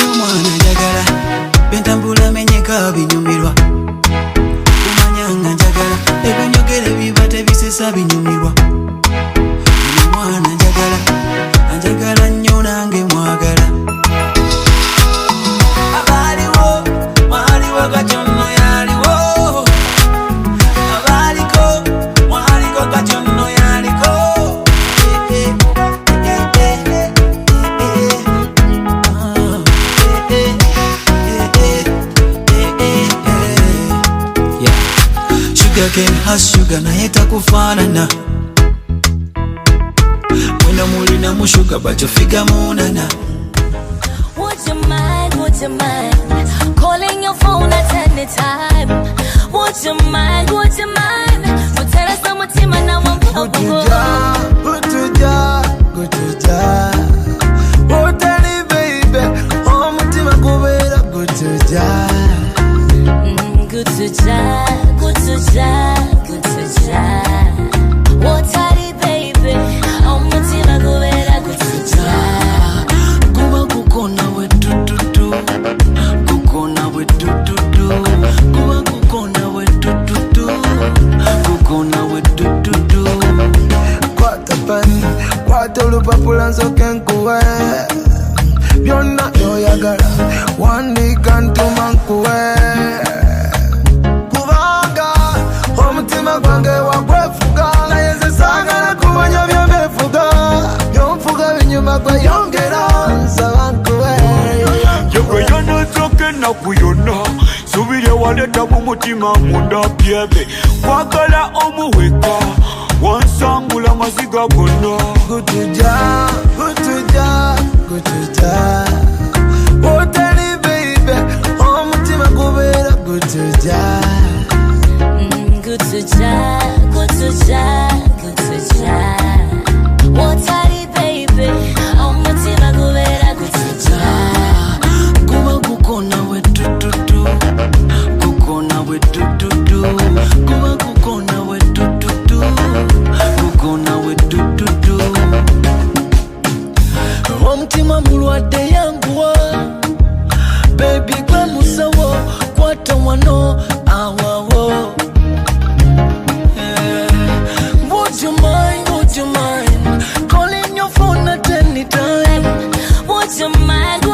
Omwana njagala bentambula menyeka binyumirwa umanyanga njagala ebinyogere biba tebisesa binyumirwa omwana njagala nnyo nange mwagala abaliwo mwaliwo katono yaliwo abaliko mwaliko katono yaliko Sugar cane has sugar na yeta kufanana Mwena mulina mushuga bacho figa munana Would you mind calling your phone at any time? Would you mind Mutera sa mutima na wampa Gutuja Utali baby Oh mutima kubera gutuja Gutuja Wotari baby Oh mutima kubera gutuja Kuba kukona we tututu Kukona we tututu Kuba kukona we tututu Kukona we tututu Kwata pani Kwata olupapula nsoke nkuwe Byonna byoyagala Wandika ntuma nkuwe Kubanga omutima gwange wagwefuga Naye nze saagala kumanya by'omefuga By'onfuga binyuma gwe yongera nsaba nkuwe Yegwe yonotoke nakuyona Subire waleta mu mutima munda byebe Kwagala omuweka Wansangula maziga gonna Gutuja Otali baby omutima kubera gutuja Gutuja Wotari baby Oh mutima kubera gutuja Kuba kukona we tututu Kukona we tututu Kuba kukona we tututu Kukona we tututu Omutima mulwadde yanguwa Baby gwe musawo Kwata wano awawo Would you mind calling your phone at any time? Would you mind